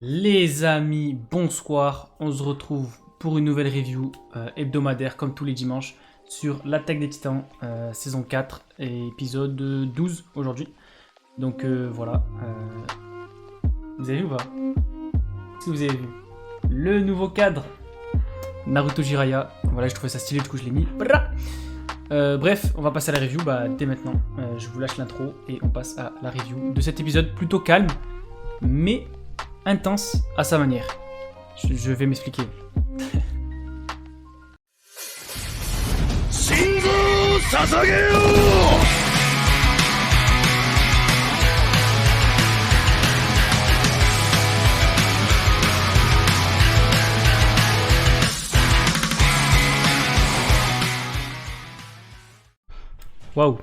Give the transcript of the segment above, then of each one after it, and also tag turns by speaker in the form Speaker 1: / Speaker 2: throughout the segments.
Speaker 1: Les amis, bonsoir, on se retrouve pour une nouvelle review hebdomadaire comme tous les dimanches sur l'Attaque des Titans, saison 4 et épisode 12 aujourd'hui. Donc voilà, vous avez vu ou pas? Est-ce que vous avez vu le nouveau cadre Naruto Jiraiya? Voilà, je trouvais ça stylé, du coup je l'ai mis. Bref, on va passer à la review dès maintenant. Je vous lâche l'intro et on passe à la review de cet épisode plutôt calme, mais intense à sa manière. Je vais m'expliquer. Waouh,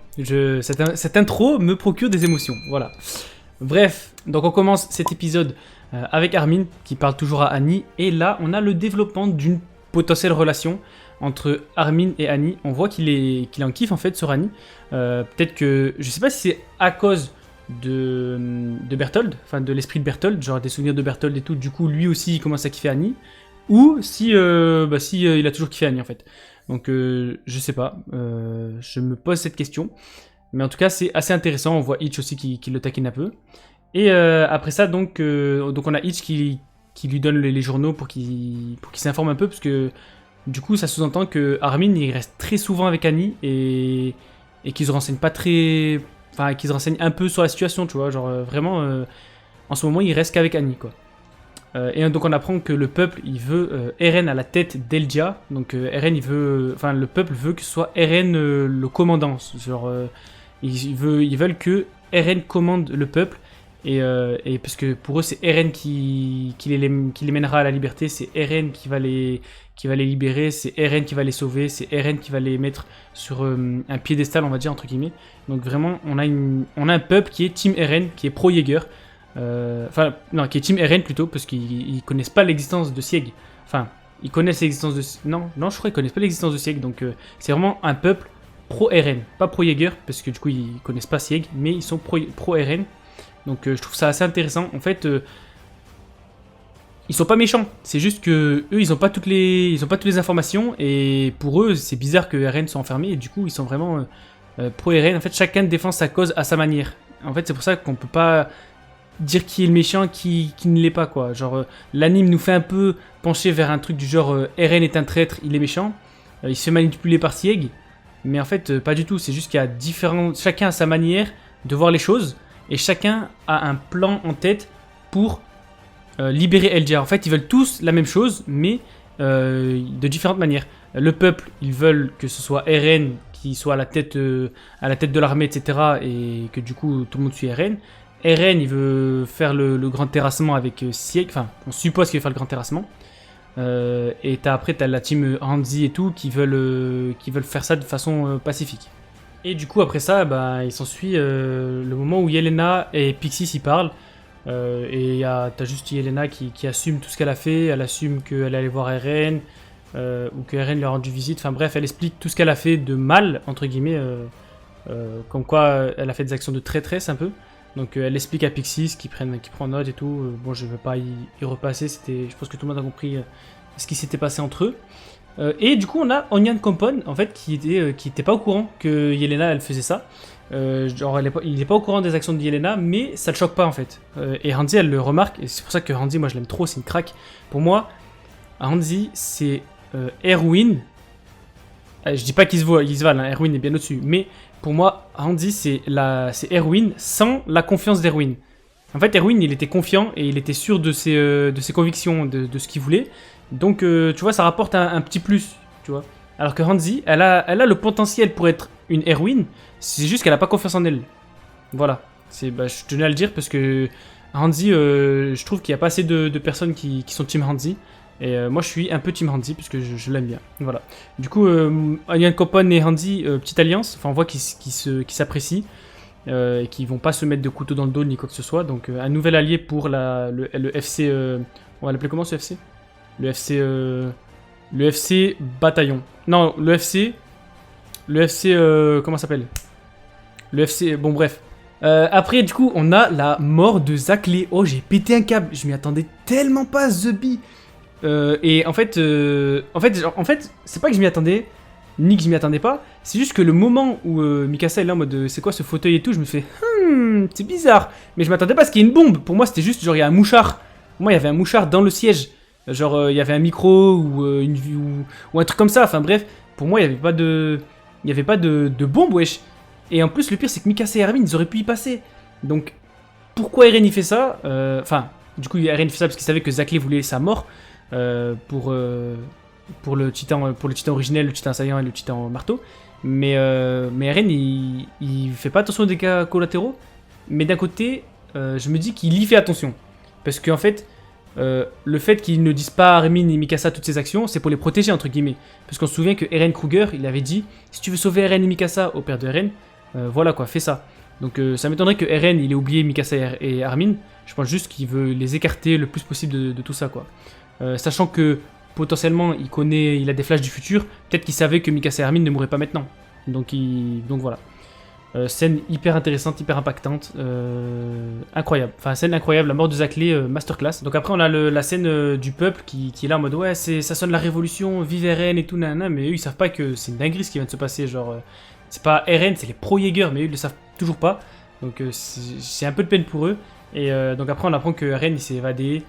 Speaker 1: cette intro me procure des émotions, voilà. Bref, donc on commence cet épisode avec Armin qui parle toujours à Annie. Et là, on a le développement d'une potentielle relation entre Armin et Annie. On voit qu'il en kiffe en fait sur Annie. Peut-être que, je sais pas si c'est à cause de Berthold, enfin de l'esprit de Berthold, genre des souvenirs de Berthold et tout. Du coup, lui aussi, il commence à kiffer Annie. Ou si, il a toujours kiffé Annie en fait. Donc, je sais pas. Je me pose cette question. Mais en tout cas, c'est assez intéressant. On voit Hitch aussi qui le taquine un peu. Et après ça, donc on a Hitch qui lui donne les journaux pour qu'il s'informe un peu. Parce que du coup, ça sous-entend que Armin, il reste très souvent avec Annie. Et qu'il se renseigne pas très... Enfin, qu'il se renseigne un peu sur la situation, tu vois. Genre, vraiment, en ce moment, il reste qu'avec Annie, quoi. Et donc on apprend que le peuple il veut Eren à la tête d'Eldia. Donc Eren il veut, enfin le peuple veut que ce soit Eren le commandant. Genre ils veulent que Eren commande le peuple et parce que pour eux c'est Eren qui les mènera à la liberté. C'est Eren qui va les libérer. C'est Eren qui va les sauver. C'est Eren qui va les mettre sur un piédestal on va dire entre guillemets. Donc vraiment on a un peuple qui est Team Eren, qui est pro Jäger. Enfin, non, qui est Team Eren plutôt, parce qu'ils connaissent pas l'existence de Sieg. Enfin, ils connaissent l'existence de... Non, je crois qu'ils connaissent pas l'existence de Sieg, donc c'est vraiment un peuple pro-Eren, pas pro-Jäger, parce que du coup, ils connaissent pas Sieg, mais ils sont pro-Eren. Donc je trouve ça assez intéressant. En fait, ils sont pas méchants, c'est juste que eux, ils ont pas toutes les informations, et pour eux, c'est bizarre que Eren soit enfermé, et du coup, ils sont vraiment pro-Eren. En fait, chacun défend sa cause à sa manière. En fait, c'est pour ça qu'on peut pas dire qui est le méchant, qui ne l'est pas, quoi. Genre, l'anime nous fait un peu pencher vers un truc du genre Eren est un traître, il est méchant, il se fait manipuler par Sieg, mais en fait, pas du tout. C'est juste qu'il y a chacun a sa manière de voir les choses, et chacun a un plan en tête pour libérer Eldia. En fait, ils veulent tous la même chose, mais de différentes manières. Le peuple, ils veulent que ce soit Eren qui soit à la tête de l'armée, etc., et que du coup, tout le monde suit Eren. Eren, il veut faire le grand terrassement avec Sieg. Enfin, on suppose qu'il veut faire le grand terrassement. Et après, t'as la team Hanzi et tout qui veulent faire ça de façon pacifique. Et du coup, après ça, il s'ensuit le moment où Yelena et Pixis y parlent. Et t'as juste Yelena qui assume tout ce qu'elle a fait. Elle assume qu'elle allait voir Eren. Ou que Eren lui a rendu visite. Enfin bref, elle explique tout ce qu'elle a fait de mal, entre guillemets. Comme quoi, elle a fait des actions de traîtresse un peu. Donc elle explique à Pixis qui prend note et tout. Bon, je ne vais pas y repasser. Je pense que tout le monde a compris ce qui s'était passé entre eux. Et du coup, on a Onion Compon en fait qui était pas au courant que Yelena elle faisait ça. Genre, il n'est pas au courant des actions de Yelena, mais ça le choque pas en fait. Et Hanzi elle le remarque et c'est pour ça que Hanzi, moi je l'aime trop. C'est une craque. Pour moi, Hanzi c'est Erwin. Je dis pas qu'ils se valent. Erwin est bien au-dessus, mais pour moi, Hanzi, c'est Erwin sans la confiance d'Erwin. En fait, Erwin, il était confiant et il était sûr de ses convictions, de ce qu'il voulait. Donc, tu vois, ça rapporte un petit plus, tu vois. Alors que Hanzi, elle a le potentiel pour être une Erwin, c'est juste qu'elle a pas confiance en elle. Voilà. Je tenais à le dire parce que Hanzi, je trouve qu'il n'y a pas assez de personnes qui sont team Hanzi. Et moi je suis un peu team Hanzi puisque je l'aime bien. Voilà. Du coup, Onion Compon et Hanzi, petite alliance. Enfin, on voit qu'ils s'apprécient. Et qu'ils vont pas se mettre de couteau dans le dos ni quoi que ce soit. Donc, un nouvel allié pour le FC. On va l'appeler comment ce FC? Le FC. Le FC Bataillon. Non, le FC. Le FC. Comment ça s'appelle? Le FC. Bon, bref. Après, du coup, on a la mort de Zaclé. Oh, j'ai pété un câble. Je m'y attendais tellement pas, The Bee. Et en fait, c'est pas que je m'y attendais, ni que je m'y attendais pas. C'est juste que le moment où Mikasa est là en mode c'est quoi ce fauteuil et tout, je me fais c'est bizarre. Mais je m'attendais pas à ce qu'il y ait une bombe. Pour moi, c'était juste genre il y a un mouchard. Pour moi, il y avait un mouchard dans le siège. Genre il y avait un micro ou un truc comme ça. Enfin bref, pour moi, il y avait pas de bombe, wesh. Et en plus, le pire, c'est que Mikasa et Armin, ils auraient pu y passer. Donc, pourquoi Eren il fait ça? Enfin, du coup, Eren fait ça parce qu'il savait que Zaclé voulait sa mort pour le titan originel, le titan assaillant et le titan marteau. Mais Eren, il fait pas attention aux dégâts collatéraux. Mais d'un côté, je me dis qu'il y fait attention. Parce qu'en fait, le fait qu'ils ne disent pas à Armin et Mikasa toutes ses actions, c'est pour les protéger, entre guillemets. Parce qu'on se souvient que Eren Kruger, il avait dit si tu veux sauver Eren et Mikasa au père de Eren, voilà quoi, fais ça. Donc ça m'étonnerait que Eren il ait oublié Mikasa et Armin. Je pense juste qu'il veut les écarter le plus possible de tout ça quoi. Sachant que potentiellement il a des flashs du futur, peut-être qu'il savait que Mikasa et Armin ne mourraient pas maintenant. Donc voilà. Scène hyper intéressante, hyper impactante, incroyable. Enfin, scène incroyable, la mort de Zaclé, masterclass. Donc après, on a la scène du peuple qui est là en mode ouais, ça sonne la révolution, vive Eren et tout, nanana, mais eux ils savent pas que c'est une dinguerie ce qui vient de se passer. Genre, c'est pas Eren, c'est les pro-Jaeger, mais eux ils le savent toujours pas. Donc c'est un peu de peine pour eux. Et donc après, on apprend que Eren il s'est évadé.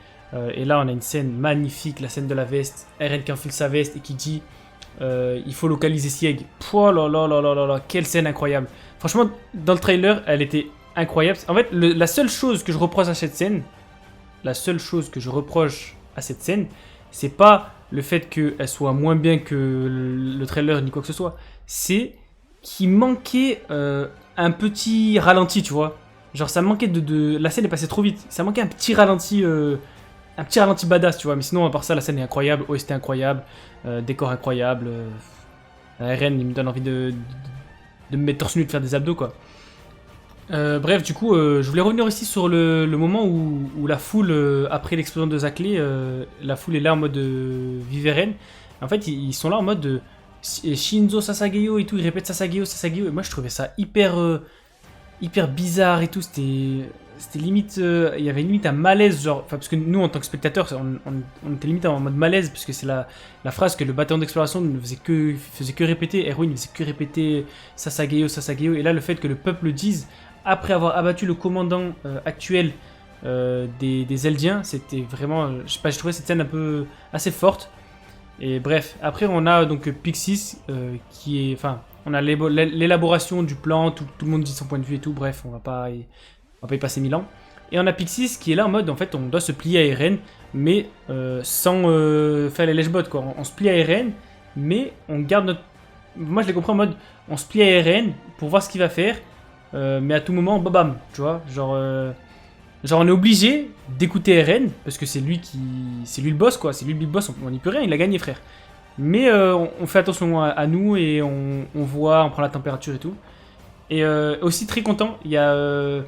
Speaker 1: Et là, on a une scène magnifique, la scène de la veste. Eren qui enfile sa veste et qui dit il faut localiser Sieg. Pouah là là là là là là, quelle scène incroyable. Franchement, dans le trailer, elle était incroyable. En fait, la seule chose que je reproche à cette scène, c'est pas le fait qu'elle soit moins bien que le trailer ni quoi que ce soit. C'est qu'il manquait un petit ralenti, tu vois. Genre, ça manquait la scène est passée trop vite. Ça manquait un petit ralenti badass, tu vois. Mais sinon, à part ça, la scène est incroyable. OST incroyable. Décor incroyable. Eren, il me donne envie de me mettre torse nu et de faire des abdos, quoi. Bref, du coup, je voulais revenir aussi sur le moment où la foule, après l'explosion de Zaclé, la foule est là en mode vive Eren. En fait, ils sont là en mode Shinzo Sasageyo et tout. Ils répètent Sasageyo, Sasageyo. Et moi, je trouvais ça hyper bizarre et tout. C'était limite. Il y avait limite un malaise, genre. Enfin, parce que nous, en tant que spectateurs, on était limite en mode malaise, parce que c'est la phrase que le bataillon d'exploration ne faisait que répéter. Erwin ne faisait que répéter Sasageyo, Sasageyo. Et là, le fait que le peuple le dise, après avoir abattu le commandant actuel des Eldiens, c'était vraiment. Je sais pas, je trouvais cette scène un peu assez forte. Et bref, après, on a donc Pixis qui est. Enfin, on a l'élaboration du plan, tout le monde dit son point de vue et tout. Bref, on va pas y passer 1000 ans. Et on a Pixis qui est là en mode, en fait, on doit se plier à Eren, mais sans faire les lèche-bots, quoi. On se plie à Eren, mais on garde notre... Moi, je l'ai compris en mode, on se plie à Eren pour voir ce qu'il va faire, mais à tout moment, bam, tu vois. Genre, on est obligé d'écouter Eren, parce que c'est lui le boss, quoi. C'est lui le big boss, on n'y peut rien, il a gagné, frère. Mais on fait attention à nous, et on voit, on prend la température et tout. Et aussi très content, il y a...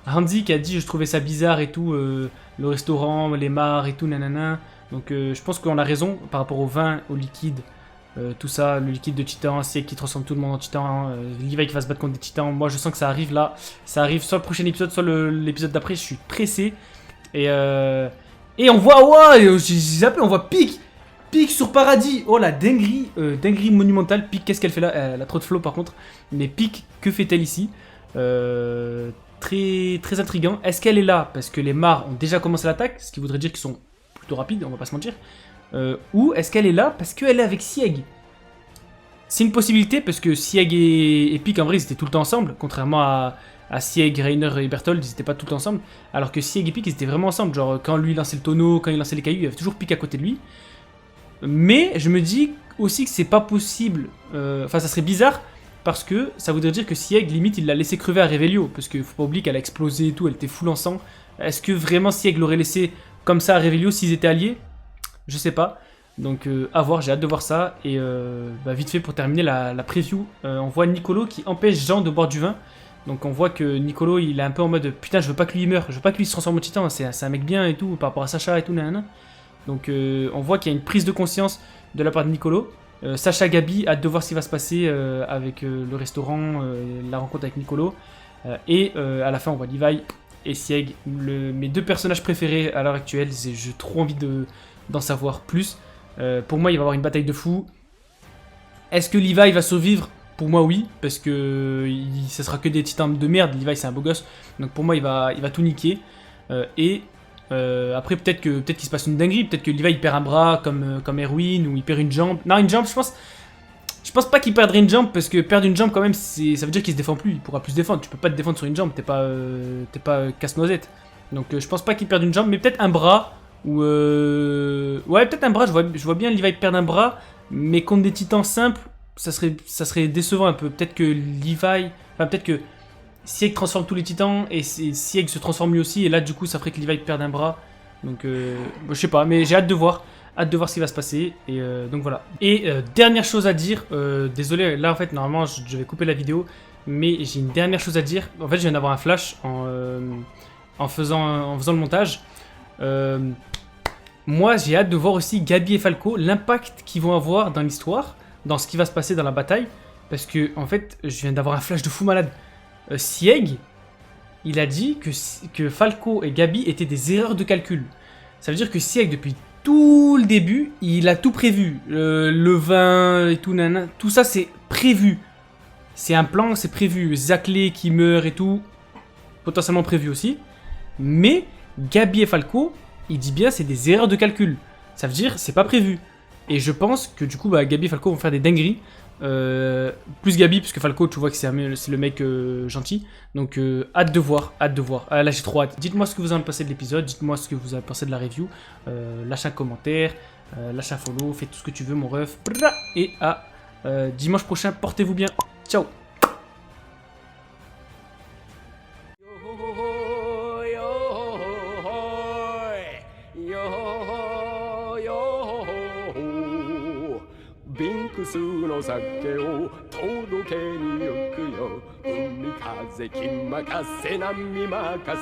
Speaker 1: Hanzi qui a dit je trouvais ça bizarre et tout, le restaurant, les mares et tout, nanana. Donc je pense qu'on a raison par rapport au vin, au liquide, tout ça, le liquide de titan, c'est qui transforme tout le monde en titan, Levi qui va se battre contre des titans. Moi je sens que ça arrive là, ça arrive soit le prochain épisode, soit l'épisode d'après, je suis pressé. Et on voit, ouais, j'ai zappé, on voit Pique sur Paradis. Oh la dinguerie, dinguerie monumentale. Pique, qu'est-ce qu'elle fait là? Elle a trop de flow par contre. Mais Pique, que fait-elle ici? Très, très intriguant. Est-ce qu'elle est là parce que les Mars ont déjà commencé l'attaque, ce qui voudrait dire qu'ils sont plutôt rapides, on va pas se mentir, ou est-ce qu'elle est là parce qu'elle est avec Sieg? C'est une possibilité parce que Sieg et Pique en vrai ils étaient tout le temps ensemble, contrairement à Sieg, Reiner et Berthold, ils étaient pas tout le temps ensemble, alors que Sieg et Pique ils étaient vraiment ensemble, genre quand lui lançait le tonneau, quand il lançait les cailloux, il y avait toujours Pique à côté de lui. Mais je me dis aussi que c'est pas possible, enfin ça serait bizarre. Parce que ça voudrait dire que Sieg, limite, il l'a laissé crever à Revelio. Parce qu'il faut pas oublier qu'elle a explosé et tout, elle était full en sang. Est-ce que vraiment Sieg l'aurait laissé comme ça à Revelio s'ils étaient alliés? Je sais pas. Donc à voir, j'ai hâte de voir ça. Et vite fait pour terminer la preview, on voit Niccolo qui empêche Jean de boire du vin. Donc on voit que Niccolo il est un peu en mode putain je veux pas que lui il meure, je veux pas que lui se transforme en titan, c'est un mec bien et tout par rapport à Sacha et tout nanana. Donc on voit qu'il y a une prise de conscience de la part de Niccolo. Sacha Gabi, hâte de voir ce qui va se passer avec le restaurant, la rencontre avec Niccolo. À la fin, on voit Levi et Sieg, mes deux personnages préférés à l'heure actuelle. J'ai trop envie d'en savoir plus. Pour moi, il va y avoir une bataille de fou. Est-ce que Levi va survivre? Pour moi, oui, parce que ça sera que des titans de merde. Levi, c'est un beau gosse, donc pour moi, il va tout niquer. Après, peut-être qu'il se passe une dinguerie. Peut-être que Levi il perd un bras comme Erwin, ou il perd une jambe. Non, une jambe, je pense pas qu'il perdrait une jambe, parce que perdre une jambe, quand même, ça veut dire qu'il se défend plus. Il pourra plus se défendre. Tu peux pas te défendre sur une jambe, t'es pas casse-noisette. Donc, je pense pas qu'il perde une jambe, mais peut-être un bras. Ou ouais, peut-être un bras. Je vois bien Levi perdre un bras, mais contre des titans simples, ça serait décevant un peu. Peut-être que peut-être que Sieg transforme tous les titans et Sieg se transforme lui aussi, et là du coup ça ferait que Levi perde un bras. Donc je sais pas, mais j'ai hâte de voir ce qui va se passer. Et donc voilà. Et dernière chose à dire, désolé, là en fait normalement je vais couper la vidéo, mais j'ai une dernière chose à dire. En fait je viens d'avoir un flash en faisant le montage. Moi j'ai hâte de voir aussi Gabi et Falco, l'impact qu'ils vont avoir dans l'histoire, dans ce qui va se passer dans la bataille. Parce que en fait je viens d'avoir un flash de fou malade. Sieg, il a dit que Falco et Gabi étaient des erreurs de calcul. Ça veut dire que Sieg, depuis tout le début, il a tout prévu. Le vin et tout, nanana, tout ça c'est prévu. C'est un plan, c'est prévu. Zaclé qui meurt et tout, potentiellement prévu aussi. Mais Gabi et Falco, il dit bien c'est des erreurs de calcul. Ça veut dire c'est pas prévu. Et je pense que du coup Gabi et Falco vont faire des dingueries. Plus Gabi, puisque Falco, tu vois que c'est le mec gentil. Donc hâte de voir. Ah, là j'ai trop hâte. Dites-moi ce que vous en pensez de l'épisode, dites-moi ce que vous avez pensé de la review. Lâchez un commentaire, lâchez un follow, fais tout ce que tu veux mon ref. Et à dimanche prochain, portez-vous bien. Ciao.
Speaker 2: ビンクスの酒を届けに行くよ。海風気任せ波任せ